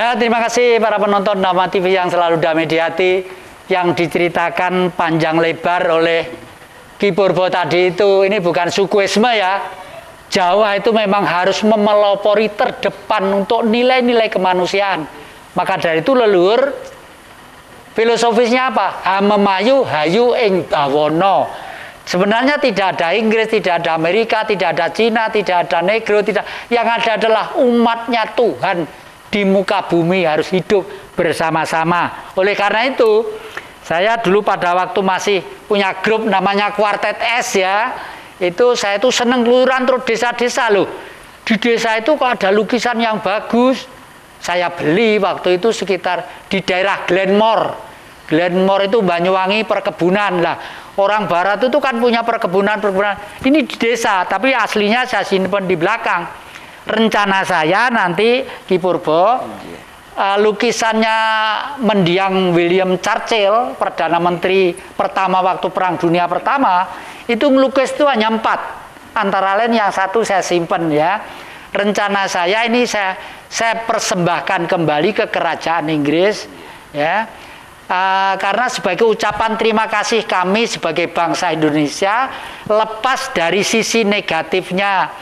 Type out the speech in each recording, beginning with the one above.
Ya, terima kasih para penonton Dhamma TV yang selalu damai di hati, yang diceritakan panjang lebar oleh Ki Purbo tadi itu. Ini bukan sukuisme ya. Jawa itu memang harus memelopori terdepan untuk nilai-nilai kemanusiaan. Maka dari itu leluhur filosofisnya apa? Hamemayu hayu ing bawono. Sebenarnya tidak ada Inggris, tidak ada Amerika, tidak ada Cina, tidak ada Negro, tidak. Yang ada adalah umatnya Tuhan di muka bumi harus hidup bersama-sama. Oleh karena itu, saya dulu pada waktu masih punya grup namanya Kuartet S ya, itu saya itu seneng kelurahan terus desa-desa loh. Di desa itu kok ada lukisan yang bagus. Saya beli waktu itu sekitar di daerah Glenmore. Glenmore itu Banyuwangi perkebunan lah. Orang barat itu kan punya perkebunan. Ini di desa, tapi aslinya saya simpan di belakang. Rencana saya nanti Ki Purbo, lukisannya mendiang William Churchill, Perdana Menteri pertama waktu Perang Dunia Pertama, itu ngelukis itu hanya 4. Antara lain yang satu saya simpan ya. Rencana saya ini saya persembahkan kembali ke kerajaan Inggris ya. Karena sebagai ucapan terima kasih kami sebagai bangsa Indonesia, lepas dari sisi negatifnya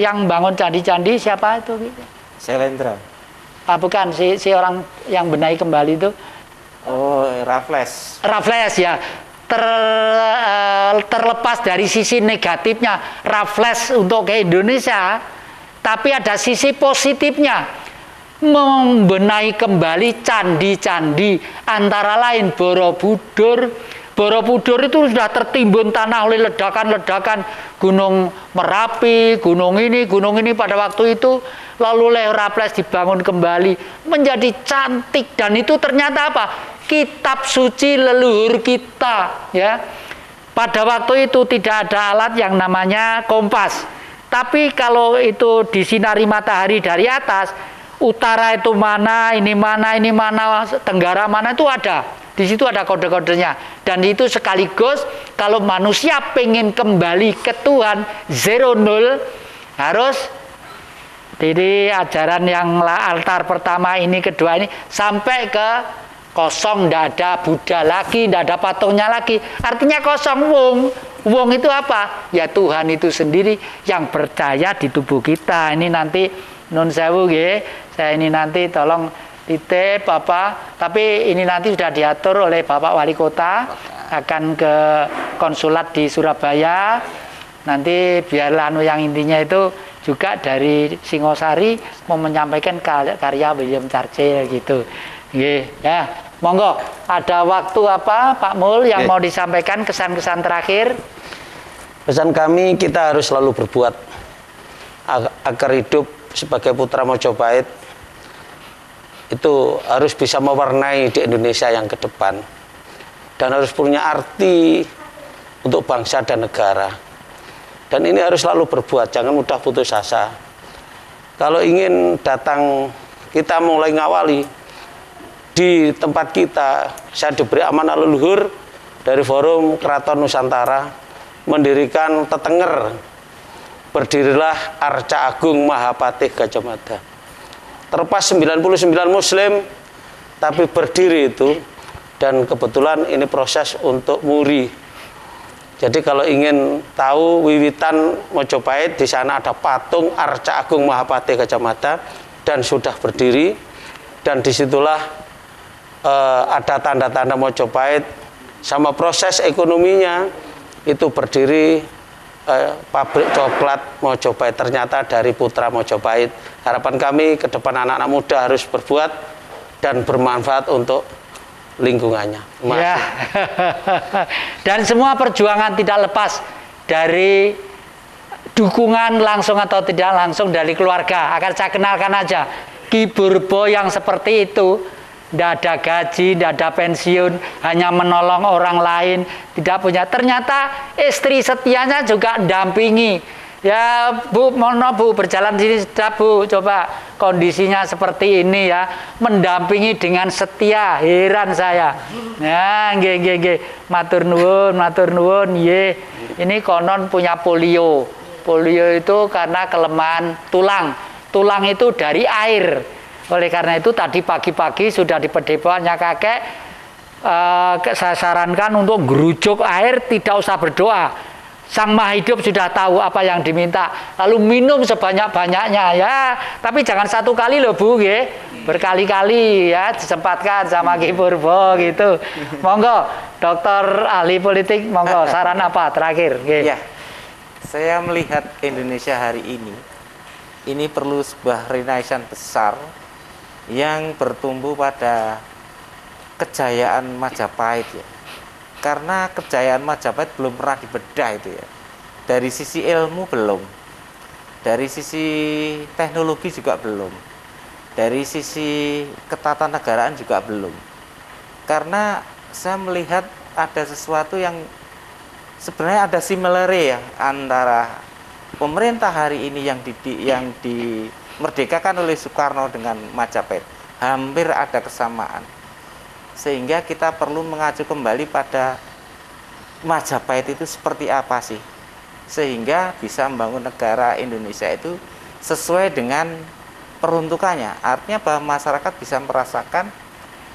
yang bangun candi-candi siapa itu? Syailendra. Bukan si orang yang benahi kembali itu. Oh, Raffles. Raffles ya. Terlepas dari sisi negatifnya Raffles untuk ke Indonesia, tapi ada sisi positifnya. Membenahi kembali candi-candi, antara lain Borobudur. Borobudur itu sudah tertimbun tanah oleh ledakan-ledakan Gunung Merapi, gunung ini pada waktu itu. Lalu oleh Raffles dibangun kembali menjadi cantik, dan itu ternyata apa? Kitab suci leluhur kita ya. Pada waktu itu tidak ada alat yang namanya kompas, tapi kalau itu disinari matahari dari atas, utara itu mana, ini mana, tenggara mana itu ada. Di situ ada kode-kodenya. Dan itu sekaligus kalau manusia pengen kembali ke Tuhan, 0 harus jadi ajaran yang altar pertama ini, kedua ini, sampai ke kosong, tidak ada Buddha lagi, tidak ada patungnya lagi. Artinya kosong, wong itu apa? Ya Tuhan itu sendiri yang berdaya di tubuh kita. Ini nanti nun sewu ya. Saya ini nanti tolong titip Bapak, tapi ini nanti sudah diatur oleh Bapak Wali Kota, akan ke konsulat di Surabaya. Nanti biar yang intinya itu juga dari Singosari mau menyampaikan karya William Churchill gitu. Ya, monggo. Ada waktu apa Pak Mul yang mau disampaikan, kesan-kesan terakhir? Pesan kami, kita harus selalu berbuat agar hidup sebagai putra Mojopahit itu harus bisa mewarnai di Indonesia yang ke depan, dan harus punya arti untuk bangsa dan negara. Dan ini harus selalu berbuat, jangan mudah putus asa. Kalau ingin datang, kita mulai ngawali di tempat kita. Saya diberi amanah leluhur dari Forum Keraton Nusantara mendirikan Tetenger, berdirilah Arca Agung Mahapatih Gajah Mada. Terlepas 99 muslim, tapi berdiri itu. Dan kebetulan ini proses untuk muri. Jadi kalau ingin tahu wiwitan Mojopahit, di sana ada patung Arca Agung Mahapatih Gajah Mada dan sudah berdiri. Dan disitulah ada tanda-tanda Mojopahit, sama proses ekonominya itu berdiri. Pabrik coklat Mojopahit ternyata dari putra Mojopahit. Harapan kami ke depan anak-anak muda harus berbuat dan bermanfaat untuk lingkungannya. Ya. Dan semua perjuangan tidak lepas dari dukungan langsung atau tidak langsung dari keluarga. Akan saya kenalkan aja Ki Purbo yang seperti itu. Tidak ada gaji, tidak ada pensiun, hanya menolong orang lain, tidak punya. Ternyata istri setianya juga dampingi. Ya Bu, mohon Bu, berjalan sini sudah Bu, coba kondisinya seperti ini ya, mendampingi dengan setia. Heran saya. Ya, nggih. Matur nuwun, ye. Ini konon punya polio. Polio itu karena kelemahan tulang. Tulang itu dari air. Oleh karena itu tadi pagi-pagi sudah di pedepokannya kakek, saya sarankan untuk gerujuk air, tidak usah berdoa. Sang Maha Hidup sudah tahu apa yang diminta. Lalu minum sebanyak-banyaknya ya. Tapi jangan satu kali loh Bu, ya. Berkali-kali ya, disempatkan sama Ki Purbo gitu. Monggo, dokter ahli politik, monggo saran apa terakhir? Ya, saya melihat Indonesia hari ini perlu sebuah renaissance besar yang bertumbuh pada kejayaan Majapahit ya. Karena kejayaan Majapahit belum pernah dibedah itu ya. Dari sisi ilmu belum, dari sisi teknologi juga belum, dari sisi ketatanegaraan juga belum. Karena saya melihat ada sesuatu yang sebenarnya ada similarity ya antara pemerintah hari ini yang dimerdekakan oleh Soekarno dengan Majapahit. Hampir ada kesamaan. Sehingga kita perlu mengacu kembali pada Majapahit itu seperti apa sih, sehingga bisa membangun negara Indonesia itu sesuai dengan peruntukannya. Artinya bahwa masyarakat bisa merasakan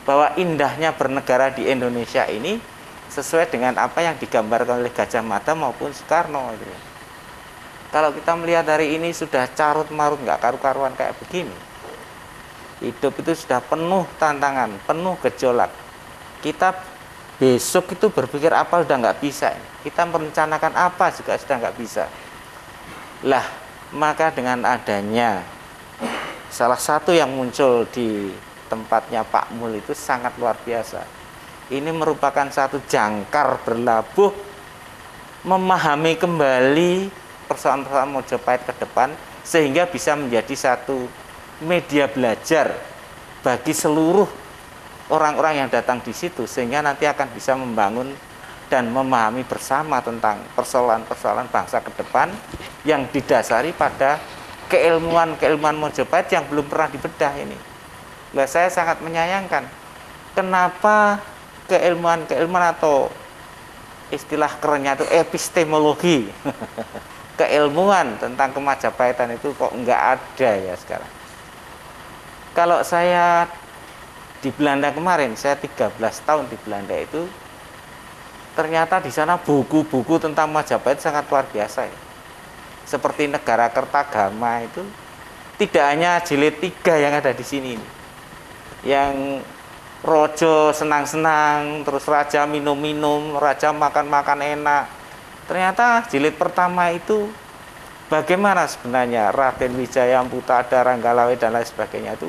bahwa indahnya bernegara di Indonesia ini sesuai dengan apa yang digambarkan oleh Gajah Mada maupun Soekarno gitu. Kalau kita melihat hari ini sudah carut marut, nggak karu-karuan kayak begini. Hidup itu sudah penuh tantangan, penuh gejolak. Kita besok itu berpikir apa sudah nggak bisa. Kita merencanakan apa juga sudah nggak bisa. Lah, maka dengan adanya salah satu yang muncul di tempatnya Pak Mul itu sangat luar biasa. Ini merupakan satu jangkar berlabuh memahami kembali persoalan-persoalan Mojopahit ke depan sehingga bisa menjadi satu media belajar bagi seluruh orang-orang yang datang di situ sehingga nanti akan bisa membangun dan memahami bersama tentang persoalan-persoalan bangsa ke depan yang didasari pada keilmuan-keilmuan Mojopahit yang belum pernah dibedah ini. Nah, saya sangat menyayangkan kenapa keilmuan-keilmuan atau istilah kerennya itu epistemologi keilmuan tentang Kemajapahitan itu kok nggak ada ya sekarang. Kalau saya di Belanda kemarin, saya 13 tahun di Belanda itu, ternyata di sana buku-buku tentang Majapahit sangat luar biasa ya. Seperti Negara Kertagama itu, tidak hanya jilid 3 yang ada di sini. Yang rojo senang-senang, terus raja minum-minum, raja makan-makan enak. Ternyata jilid pertama itu bagaimana sebenarnya Raden Wijaya Amputada, Ranggalawe dan lain sebagainya itu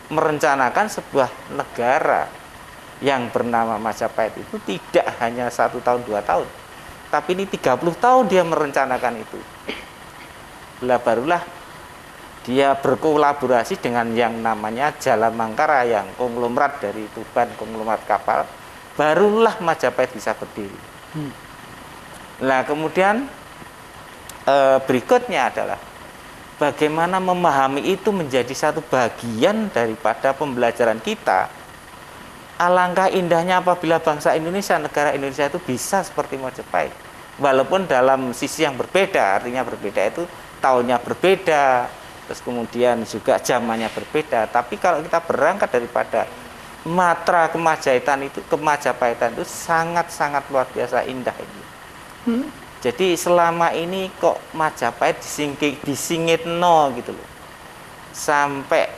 merencanakan sebuah negara yang bernama Majapahit itu tidak hanya 1 tahun 2 tahun, tapi ini 30 tahun dia merencanakan itu. Barulah dia berkolaborasi dengan yang namanya Jalan Mangkara yang konglomerat dari Tuban, konglomerat kapal, barulah Majapahit bisa berdiri. Nah kemudian berikutnya adalah bagaimana memahami itu menjadi satu bagian daripada pembelajaran kita. Alangkah indahnya apabila bangsa Indonesia, negara Indonesia itu bisa seperti Majapahit. Walaupun dalam sisi yang berbeda, artinya berbeda itu tahunnya berbeda, terus kemudian juga zamannya berbeda. Tapi kalau kita berangkat daripada matra Kemajapahitan itu sangat-sangat luar biasa indah ini. Jadi selama ini kok Majapahit disingitno gitu loh. Sampai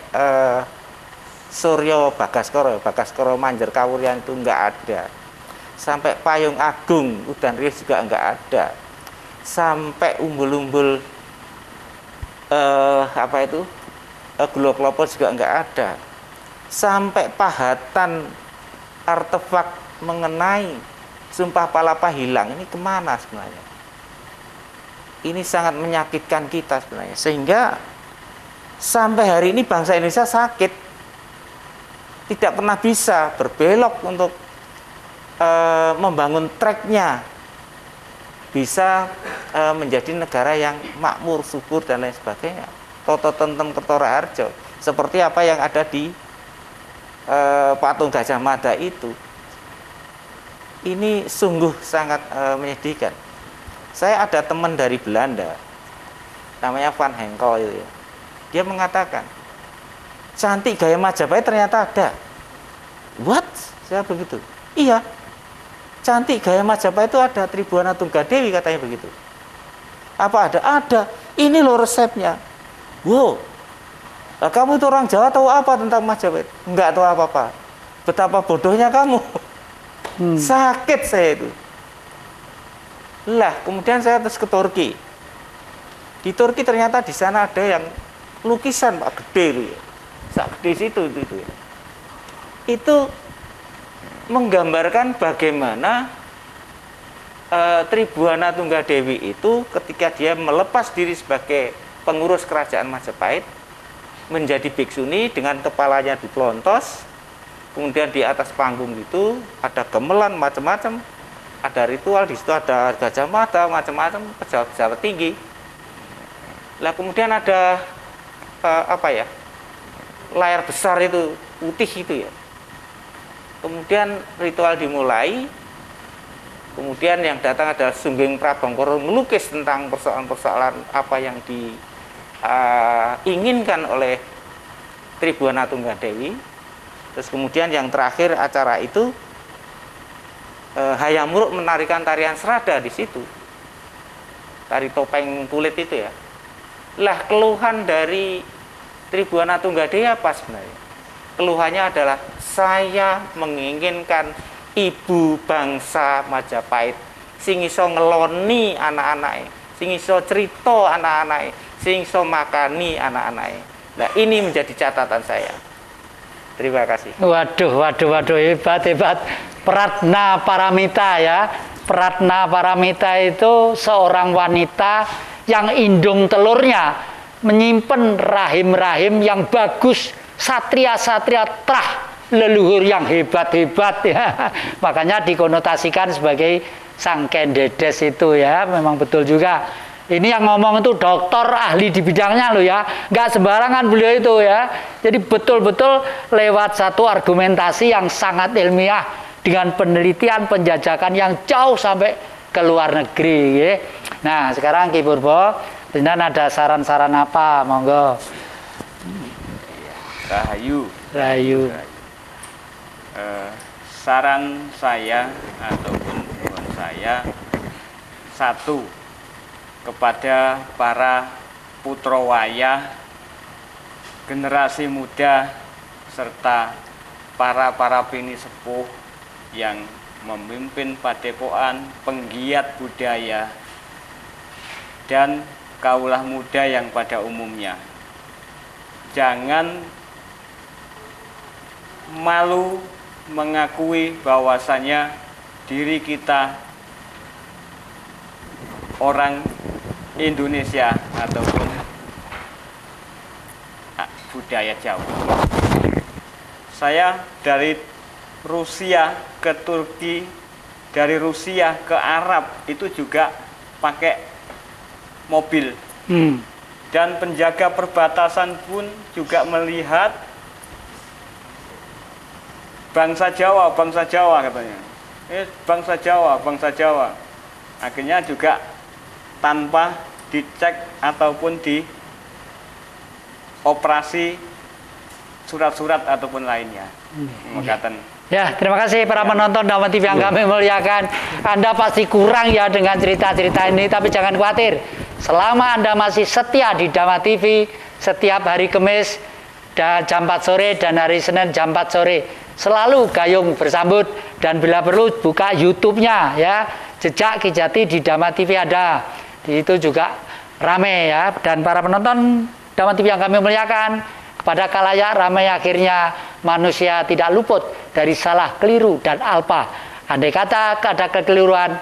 Suryo Bagaskoro Manjer Kawuryan itu enggak ada. Sampai Payung Agung Udan Rius juga enggak ada. Sampai umbul-umbul Gulo Klopo juga enggak ada. Sampai pahatan artefak mengenai Sumpah Palapa hilang, ini kemana sebenarnya? Ini sangat menyakitkan kita sebenarnya, sehingga sampai hari ini bangsa Indonesia sakit, tidak pernah bisa berbelok untuk membangun treknya, bisa menjadi negara yang makmur, subur dan lain sebagainya. Toto Tentem Kertora Harjo, seperti apa yang ada di patung Gajah Mada itu. Ini sungguh sangat menyedihkan. Saya ada teman dari Belanda, namanya Van Henkel itu ya. Dia mengatakan, cantik gaya Majapahit ternyata ada. What? Saya begitu. Iya, cantik gaya Majapahit itu ada, Tribuana Tunggadewi katanya begitu. Apa ada? Ada. Ini loh resepnya. Wow. Nah, kamu itu orang Jawa tahu apa tentang Majapahit? Enggak tahu apa-apa. Betapa bodohnya kamu. Sakit saya itu. Lah, kemudian saya terus ke Turki. Di Turki ternyata di sana ada yang lukisan Pak gede itu ya. Sak gede situ itu ya. Itu menggambarkan bagaimana Tribuana Tunggadewi itu ketika dia melepas diri sebagai pengurus kerajaan Majapahit menjadi bhiksuni dengan kepalanya dipelontos, kemudian di atas panggung itu ada gamelan macam-macam, ada ritual, di situ ada Gajah Mada macam-macam, pejabat-pejabat tinggi. Lah kemudian ada layar besar itu putih itu ya. Kemudian ritual dimulai. Kemudian yang datang adalah Sungging Prabangkara melukis tentang persoalan-persoalan apa yang diinginkan oleh Tribuana Tunggadewi. Terus kemudian yang terakhir acara itu Hayam Wuruk menarikan tarian serada di situ, tari topeng kulit itu ya. Lah keluhan dari Tribuana Tunggadewi apa sebenarnya? Keluhannya adalah saya menginginkan ibu bangsa Majapahit sing iso ngeloni anak-anake, sing iso cerita anak-anake, sing iso makani anak-anake. Nah, ini menjadi catatan saya. Terima kasih. Waduh, hebat. Pratna Paramita ya. Pratna Paramita itu seorang wanita yang indung telurnya menyimpan rahim-rahim yang bagus, satria-satria terah, leluhur yang hebat-hebat ya. Makanya dikonotasikan sebagai sang Kendedes itu ya, memang betul juga. Ini yang ngomong itu dokter ahli di bidangnya loh ya, nggak sembarangan beliau itu ya. Jadi betul-betul lewat satu argumentasi yang sangat ilmiah dengan penelitian penjajakan yang jauh sampai ke luar negeri ya. Nah sekarang Ki Purbo, dan ada saran-saran apa, monggo. Rahayu. Saran saya ataupun mohon saya, satu, kepada para putra wayah, generasi muda, serta para pini sepuh yang memimpin padepokan, penggiat budaya, dan kaulah muda yang pada umumnya. Jangan malu mengakui bahwasannya diri kita orang Indonesia ataupun budaya Jawa. Saya dari Rusia ke Turki, dari Rusia ke Arab itu juga pakai mobil. Dan penjaga perbatasan pun juga melihat bangsa Jawa katanya. Bangsa Jawa. Akhirnya juga tanpa dicek ataupun di operasi surat-surat ataupun lainnya. Ya, terima kasih para penonton Dhamma TV yang kami muliakan. Anda pasti kurang ya dengan cerita-cerita ini, tapi jangan khawatir. Selama Anda masih setia di Dhamma TV setiap hari Kamis dan jam 4 sore dan hari Senin jam 4 sore, selalu gayung bersambut, dan bila perlu buka YouTube-nya ya. Jejak Ki Jati di Dhamma TV ada. Di itu juga rame ya, dan para penonton Dhamma TV yang kami muliakan, pada kalayak ramai akhirnya manusia tidak luput dari salah, keliru, dan alpa. Andai kata ada kekeliruan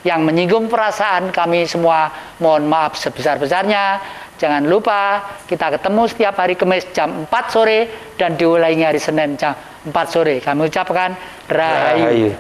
yang menyinggung perasaan kami semua, mohon maaf sebesar-besarnya. Jangan lupa kita ketemu setiap hari Kamis jam 4 sore dan diulangi hari Senin jam 4 sore. Kami ucapkan Rahayu.